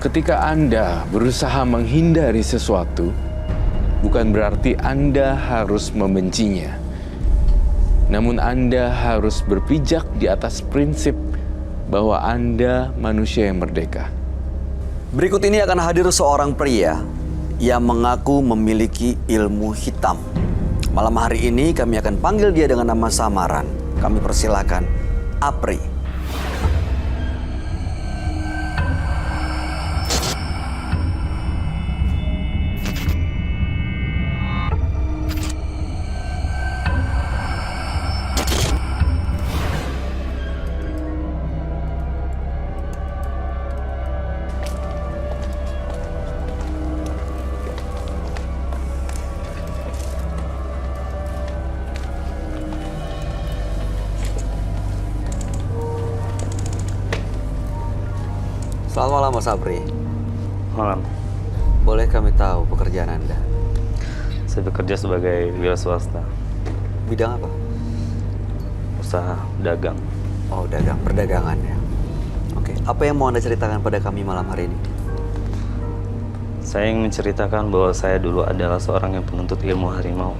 Ketika Anda berusaha menghindari sesuatu, bukan berarti Anda harus membencinya. Namun Anda harus berpijak di atas prinsip bahwa Anda manusia yang merdeka. Berikut ini akan hadir seorang pria yang mengaku memiliki ilmu hitam. Malam hari ini kami akan panggil dia dengan nama samaran. Kami persilakan Apri. Selamat malam Mas Apri. Malam. Boleh kami tahu pekerjaan Anda? Saya bekerja sebagai wira swasta. Bidang apa? Usaha dagang. Oh, dagang, perdagangan ya. Oke, apa yang mau Anda ceritakan pada kami malam hari ini? Saya ingin menceritakan bahwa saya dulu adalah seorang yang penuntut ilmu harimau.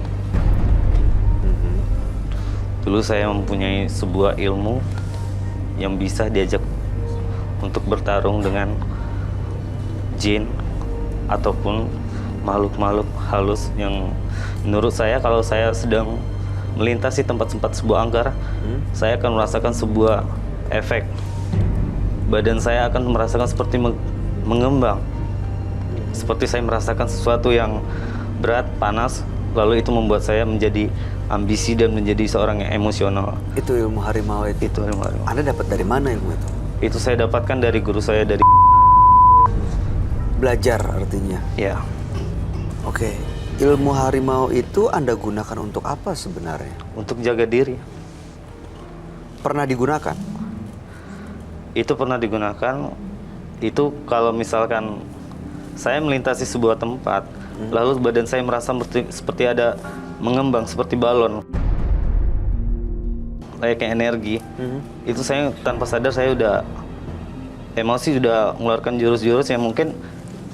Dulu saya mempunyai sebuah ilmu yang bisa diajak untuk bertarung dengan jin ataupun makhluk-makhluk halus yang menurut saya kalau saya sedang melintasi tempat-tempat sebuah angkar, saya akan merasakan sebuah efek. Badan saya akan merasakan seperti mengembang. Seperti saya merasakan sesuatu yang berat, panas, lalu itu membuat saya menjadi ambisi dan menjadi seorang yang emosional. Itu ilmu harimau itu? Itu ilmu harimau. Anda dapat dari mana ilmu itu? Itu saya dapatkan dari guru saya dari... Belajar artinya? Ya. Oke, ilmu harimau itu Anda gunakan untuk apa sebenarnya? Untuk jaga diri. Pernah digunakan? Itu pernah digunakan. Itu kalau misalkan saya melintasi sebuah tempat, lalu badan saya merasa seperti ada mengembang, seperti balon. Layaknya energi. Itu saya tanpa sadar saya udah emosi, udah mengeluarkan jurus-jurus yang mungkin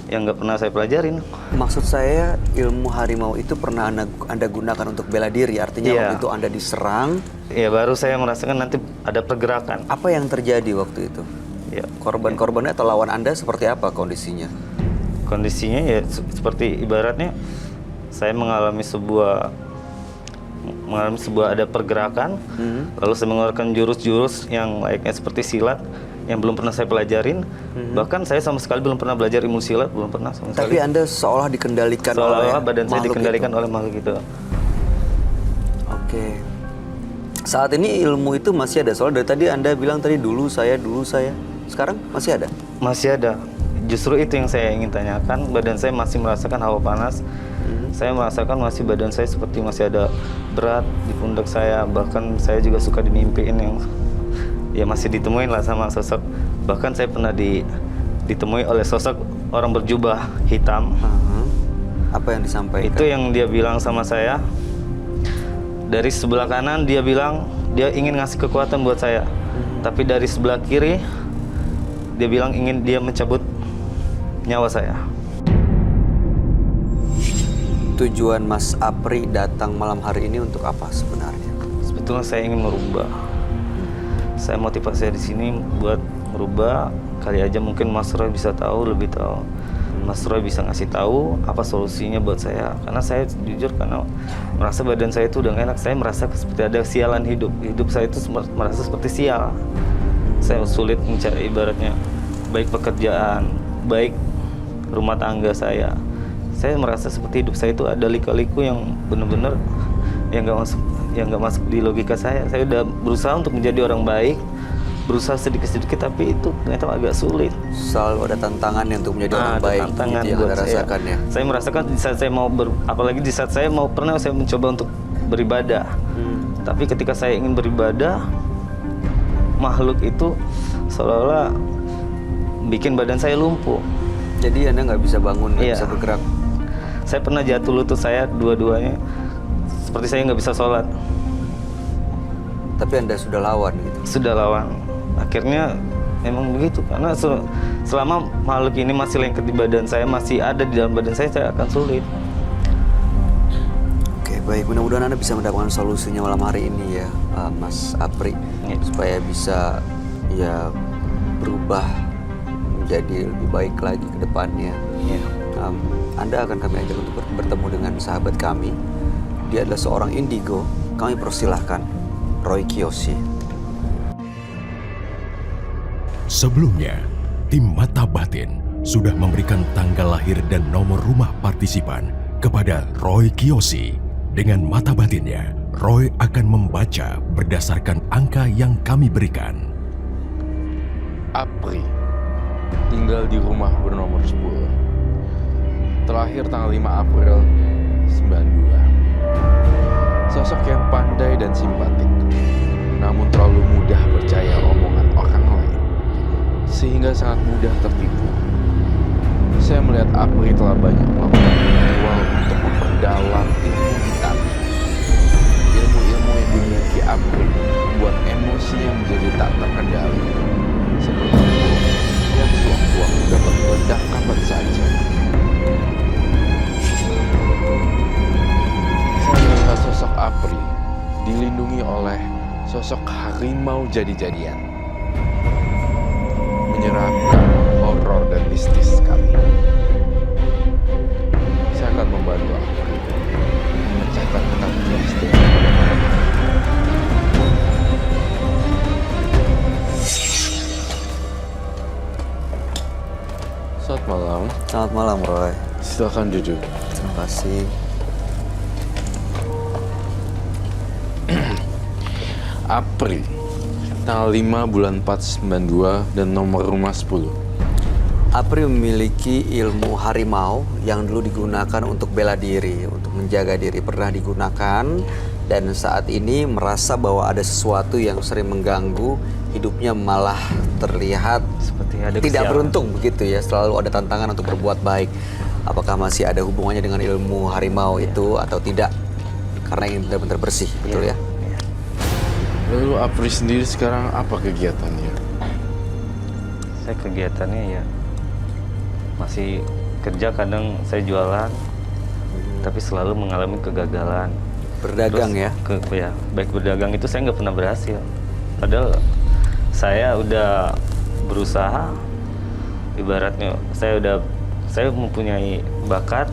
yang nggak pernah saya pelajarin. Maksud saya ilmu harimau itu pernah Anda gunakan untuk bela diri, artinya Iya. waktu itu Anda diserang. Ya baru saya merasakan nanti ada pergerakan. Apa yang terjadi waktu itu? Ya, Korban-korbannya atau lawan Anda seperti apa kondisinya? kondisinya ya seperti ibaratnya saya mengalami sebuah ada pergerakan, lalu saya mengeluarkan jurus-jurus yang layaknya seperti silat yang belum pernah saya pelajarin. Bahkan saya sama sekali belum pernah belajar ilmu silat, belum pernah sama sekali. Tapi Anda seolah dikendalikan oleh Seolah-olah badan saya makhluk dikendalikan itu. oleh makhluk itu. Oke. Saat ini ilmu itu masih ada. Soalnya dari tadi Anda bilang tadi dulu saya. Sekarang masih ada? Masih ada. Justru itu yang saya ingin tanyakan. Badan saya masih merasakan hawa panas. Saya merasakan masih badan saya seperti masih ada berat di pundak saya. Bahkan saya juga suka dimimpiin yang ya masih ditemuin lah sama sosok. Bahkan saya pernah ditemui oleh sosok orang berjubah hitam. Apa yang disampaikan? Itu yang dia bilang sama saya. Dari sebelah kanan dia bilang dia ingin ngasih kekuatan buat saya. Tapi dari sebelah kiri dia bilang ingin dia mencabut nyawa saya. Tujuan Mas Apri datang malam hari ini untuk apa sebenarnya? Sebetulnya saya ingin merubah. Saya motivasi di sini buat merubah. Kali aja mungkin Mas Roy bisa tahu, lebih tahu. Mas Roy bisa ngasih tahu apa solusinya buat saya. Karena saya jujur karena merasa badan saya itu udah gak enak. Saya merasa seperti ada sialan hidup. Hidup saya itu merasa seperti sial. Saya sulit mencari ibaratnya baik pekerjaan, baik rumah tangga saya. Saya merasa seperti hidup saya itu ada liku-liku yang benar-benar yang nggak masuk di logika saya. Saya udah berusaha untuk menjadi orang baik, berusaha sedikit-sedikit, tapi itu ternyata agak sulit. Selalu ada tantangannya untuk menjadi orang Ada baik. tantangan gitu yang buat Anda rasakan ya. Saya merasakan di saat saya mau apalagi di saat saya mau pernah saya mencoba untuk beribadah. Tapi ketika saya ingin beribadah, makhluk itu seolah-olah bikin badan saya lumpuh. Jadi Anda nggak bisa bangun, nggak Iya. bisa bergerak. Saya pernah jatuh lutut saya dua-duanya, seperti saya nggak bisa sholat. Tapi Anda sudah lawan gitu. Sudah lawan. Akhirnya emang begitu karena selama makhluk ini masih lengket di badan saya, masih ada di dalam badan saya akan sulit. Oke, baik. Mudah-mudahan Anda bisa mendapatkan solusinya malam hari ini ya, Mas Apri. Ya. Supaya bisa ya berubah menjadi lebih baik lagi ke depannya. Ya. Anda akan kami ajak untuk bertemu dengan sahabat kami. Dia adalah seorang indigo. Kami persilahkan Roy Kiyoshi. Sebelumnya, tim Mata Batin sudah memberikan tanggal lahir dan nomor rumah partisipan kepada Roy Kiyoshi. Dengan mata batinnya, Roy akan membaca berdasarkan angka yang kami berikan. Apri, tinggal di rumah bernomor 10. Terlahir tanggal 5 April 92. Sosok yang pandai dan simpatik, namun terlalu mudah percaya omongan orang lain, sehingga sangat mudah tertipu. Saya melihat Apri telah banyak melakukan ritual untuk memperdalam ilmu hitam. Ilmu-ilmu yang dimiliki Apri membuat emosinya menjadi tak terkendali, seperti bom yang sewaktu-waktu dapat meledak kapan saja. Saya melihat sosok Apri dilindungi oleh sosok harimau jadi-jadian. Menyeramkan, horor dan mistis sekali. Saya akan membantu Apri memecahkan teka-teki mistis. Selamat malam. Selamat malam, Roy. Silakan duduk. Terima kasih. April, tanggal 5 bulan 4 92 dan nomor rumah 10. Apri memiliki ilmu harimau yang dulu digunakan untuk bela diri, untuk menjaga diri. Pernah digunakan dan saat ini merasa bahwa ada sesuatu yang sering mengganggu hidupnya, malah terlihat Seperti ada tidak kesialan. beruntung begitu ya. Selalu ada tantangan untuk berbuat baik. Apakah masih ada hubungannya dengan ilmu harimau itu atau tidak? Karena ingin benar-benar bersih, betul ya? Iya. Lalu Apri sendiri sekarang apa kegiatannya? Saya kegiatannya ya masih kerja, kadang saya jualan, tapi selalu mengalami kegagalan. Berdagang ya? Ya, baik berdagang itu saya nggak pernah berhasil. Padahal saya udah berusaha, ibaratnya saya mempunyai bakat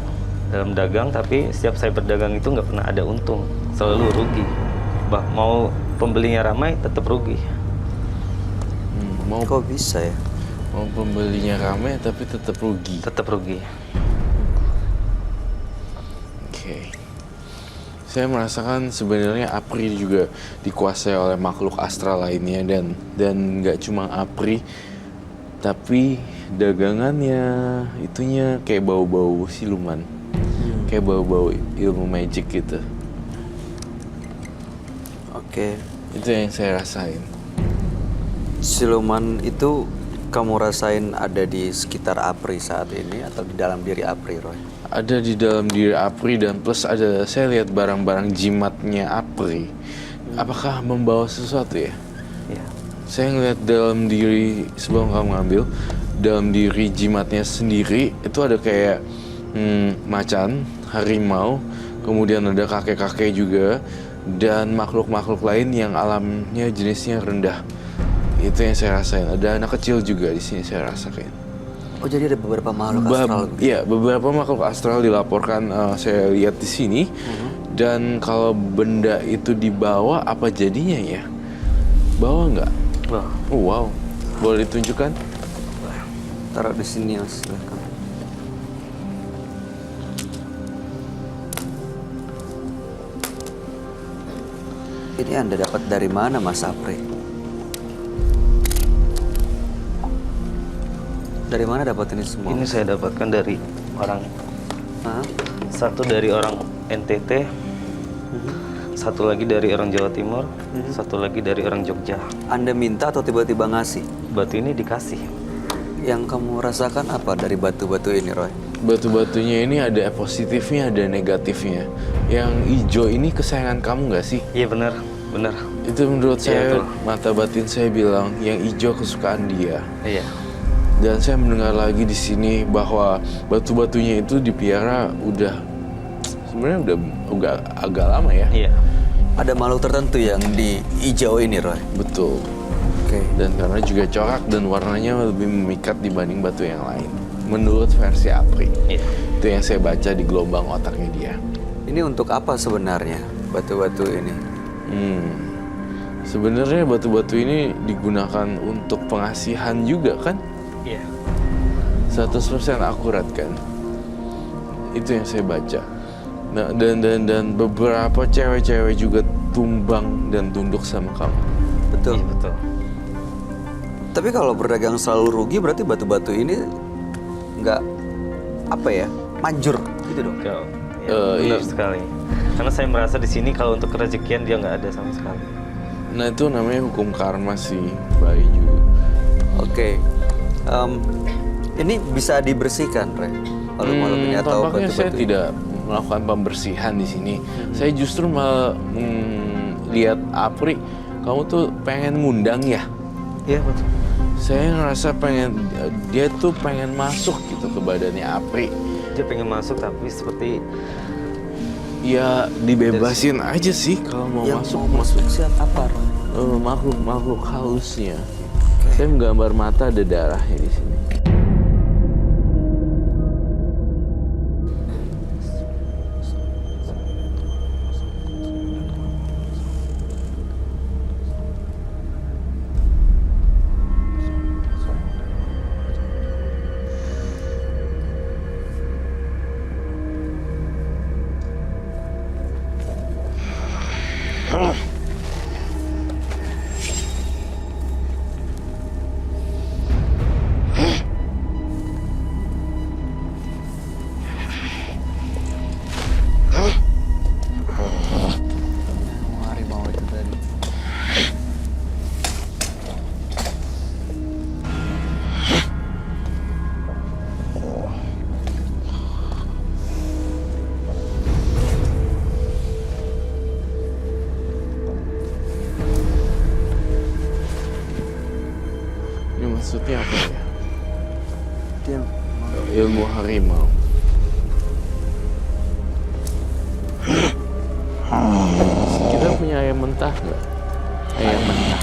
dalam dagang, tapi setiap saya berdagang itu nggak pernah ada untung, selalu rugi. Mau pembelinya ramai tetap rugi. Mau Kok bisa ya? pembelinya ramai tapi tetap rugi. Tetap rugi. Oke. Saya merasakan sebenarnya Apri juga dikuasai oleh makhluk astral lainnya dan nggak cuma Apri, tapi dagangannya itunya kayak bau-bau siluman, kayak bau-bau ilmu magic gitu. Oke. Itu yang saya rasain. Siluman itu kamu rasain ada di sekitar Apri saat ini atau di dalam diri Apri, Roy? Ada di dalam diri Apri dan plus ada saya lihat barang-barang jimatnya Apri. Apakah membawa sesuatu ya? Ya. Saya ngeliat dalam diri sebelum kamu ngambil, dalam diri jimatnya sendiri itu ada kayak macan, harimau, kemudian ada kakek-kakek juga dan makhluk-makhluk lain yang alamnya jenisnya rendah. Itu yang saya rasain. Ada anak kecil juga di sini saya rasakan. Oh, jadi ada beberapa makhluk astral. Iya, beberapa makhluk astral dilaporkan saya lihat di sini. Dan kalau benda itu dibawa, apa jadinya ya? Bawa nggak? Wah, Oh, wow, boleh ditunjukkan? Taruh di sini, Mas. Silakan. Ini Anda dapat dari mana, Mas Apri? Dari mana dapat ini semua? ini saya dapatkan dari orang, Hah? satu dari orang NTT, satu lagi dari orang Jawa Timur, satu lagi dari orang Jogja. Anda minta atau tiba-tiba ngasih? Batu ini dikasih. Yang kamu rasakan apa dari batu-batu ini, Roy? Batu-batunya ini ada positifnya, ada negatifnya. Yang hijau ini kesayangan kamu nggak sih? Iya benar, benar. Itu menurut Iya, saya, betul. mata batin saya bilang, yang hijau kesukaan dia. Iya. Dan saya mendengar lagi di sini bahwa batu-batunya itu dipiara sebenarnya udah agak lama ya. Iya. Ada makhluk tertentu yang di hijau ini, Roy? Betul. Oke. Dan karena juga corak dan warnanya lebih memikat dibanding batu yang lain. Menurut versi Apri. Iya. Itu yang saya baca di gelombang otaknya dia. Ini untuk apa sebenarnya batu-batu ini? Sebenarnya batu-batu ini digunakan untuk pengasihan juga kan? Iya. 100% akurat kan? Itu yang saya baca. Nah, dan beberapa cewek-cewek juga tumbang dan tunduk sama kamu. Betul. Iya, betul. Tapi kalau berdagang selalu rugi berarti batu-batu ini nggak manjur gitu dong. Ya, benar iya. sekali. Karena saya merasa di sini kalau untuk rezekian dia nggak ada sama sekali. Nah, itu namanya hukum karma sih, baik juga. Oke. Ini bisa dibersihkan, Re? Makhluk-makhluk ini atau Tampaknya saya batu-batu? tidak melakukan pembersihan di sini. Saya justru malah lihat Apri, kamu tuh pengen ngundang ya? Iya, betul. Saya ngerasa dia tuh pengen masuk gitu ke badannya Apri. Dia pengen masuk tapi seperti Ya dibebasin aja sih kalau mau Yang masuk. mau masuk siapa, Roy? Makhluk halusnya. Saya menggambar mata ada darahnya di sini. Harimau itu tadi. Ini maksudnya apa ya? Dia Ilmu harimau. Kita punya ayam mentah nggak? Ayam mentah.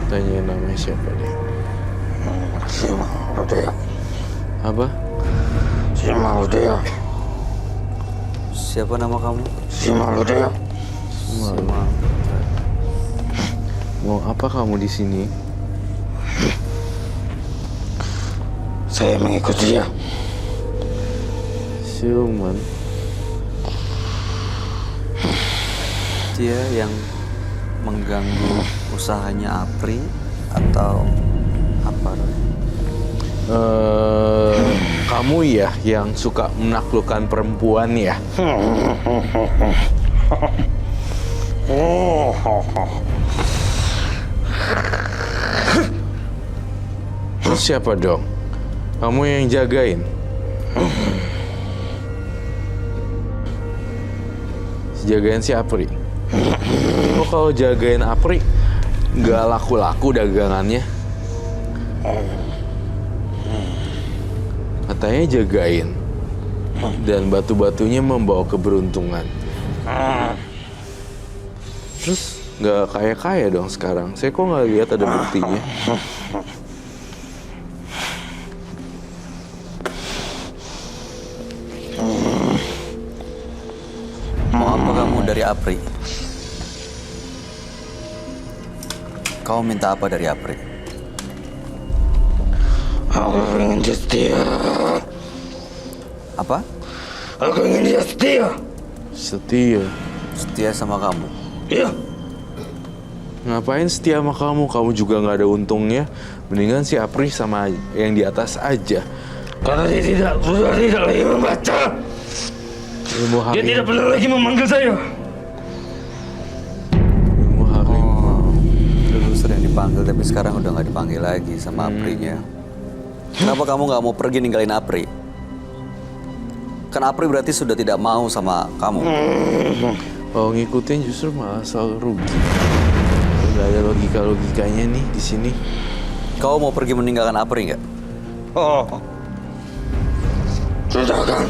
Tanya namanya siapa dia? Apa? siapa nama kamu? Mau apa kamu di sini? Saya mengikuti dia. Siluman. Dia yang mengganggu usahanya Apri atau apa, Roy? Kamu ya yang suka menaklukkan perempuan ya? Terus siapa dong? Kamu yang jagain? Jagain si Apri? Kok kalau jagain Apri nggak laku-laku dagangannya? Katanya jagain. Dan batu-batunya membawa keberuntungan. Terus nggak kaya-kaya dong sekarang. Saya kok nggak lihat ada buktinya. Mau apa kamu dari Apri? Kau minta apa dari Apri? Aku ingin dia setia. Apa? Aku ingin dia setia. Setia. Setia sama kamu? Iya. Ngapain setia sama kamu? Kamu juga nggak ada untungnya. Mendingan si Apri sama yang di atas aja. Karena dia sudah tidak lagi membaca. Ilmu Dia harimau. tidak perlu lagi memanggil saya. Ilmu harimau. Dulu sering dipanggil tapi sekarang udah nggak dipanggil lagi sama Aprinya. Kenapa kamu nggak mau pergi ninggalin Apri? Kan Apri berarti sudah tidak mau sama kamu. Kalau ngikutin justru malah selalu rugi. Nggak ada logikanya nih di sini. Kau mau pergi meninggalkan Apri nggak? Oh. Sudah kan?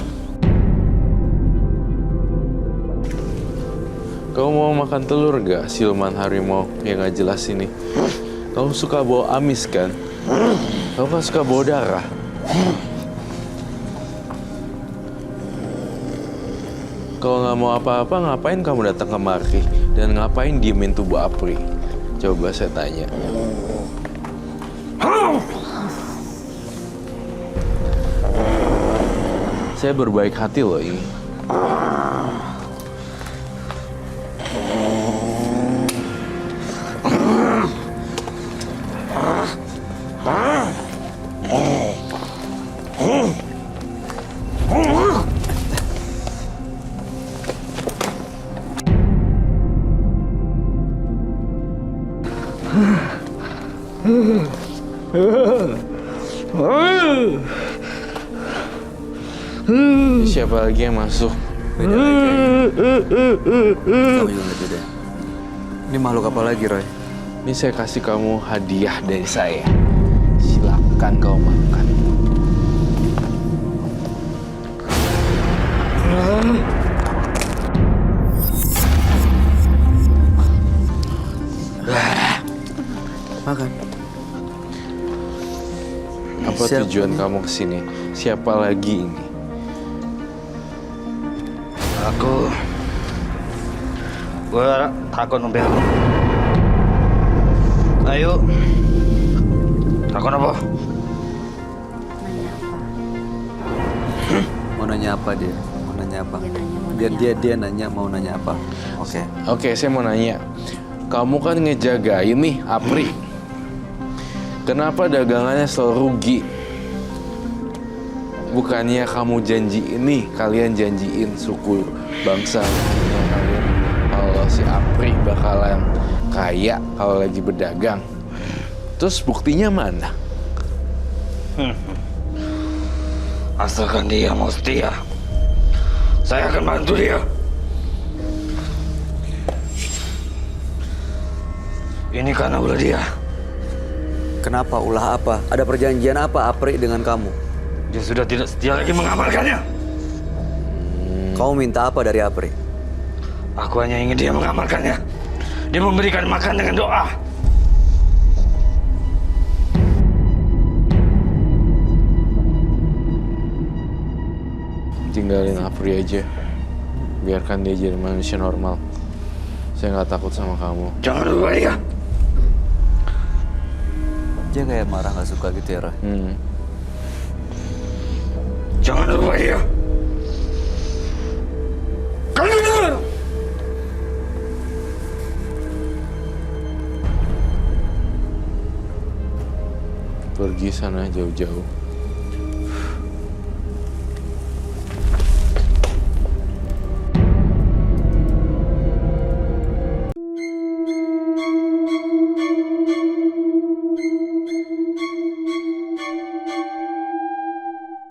Kau mau makan telur gak, siluman harimau yang gak jelas ini? Kau suka bau amis kan? Kau kan suka bau darah? Kalau nggak mau apa-apa, ngapain kamu datang kemari? Dan ngapain diemin tubuh Apri? Coba saya tanya. Saya berbaik hati loh ini. Siapa lagi yang masuk? Beda lagi kayaknya. Kamu juga nggak beda. Ini makhluk apa lagi, Roy? Ini saya kasih kamu hadiah dari saya. Silakan kau makan. Makan. Apa tujuan kamu kesini? Siapa lagi ini? Gue takut membela. Ayo. Takut apa? Mau nanya apa dia? Mau nanya apa? Dia nanya mau nanya apa? Oke. Oke, saya mau nanya. Kamu kan ngejagain nih Apri. Kenapa dagangannya selalu rugi? Bukannya kamu janjiin nih, kalian janjiin suku bangsa kalian kalau si Apri bakalan kaya kalau lagi berdagang. Terus buktinya mana? Asalkan dia mau setia, saya akan bantu dia. Ini karena ulah dia. Kenapa ulah apa? Ada perjanjian apa Apri dengan kamu? Dia sudah tidak setia lagi mengamalkannya. Kamu minta apa dari Apri? Aku hanya ingin dia mengamalkannya. Dia memberikan makan dengan doa. Tinggalin Apri aja. Biarkan dia jadi manusia normal. Saya nggak takut sama kamu. Jangan lupa dia. Dia kayak marah nggak suka gitu ya, Roy? Jangan lupa dia. Kalian dengar? Pergi sana jauh-jauh.